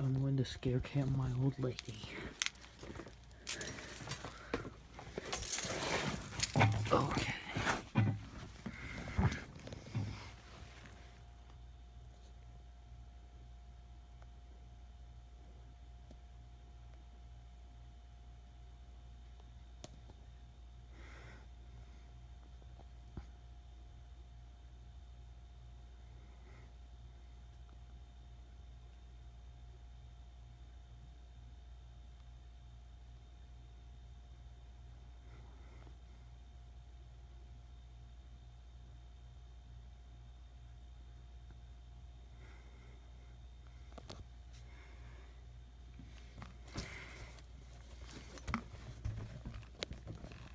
I'm going to scare cam my old lady. Okay.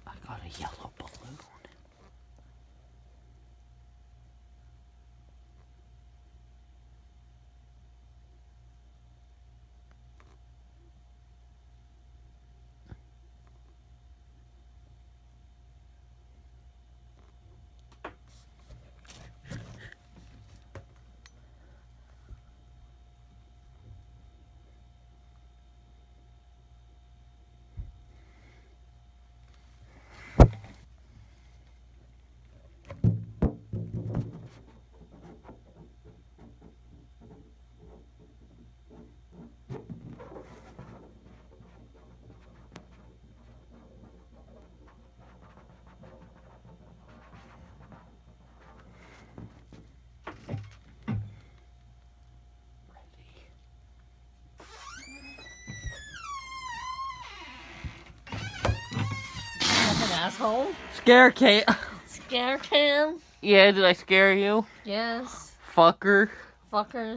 I got a yellow balloon. Fucking asshole. Scare cam. Scare cam. Yeah, did I scare you? Yes. Fucker. Fuckers.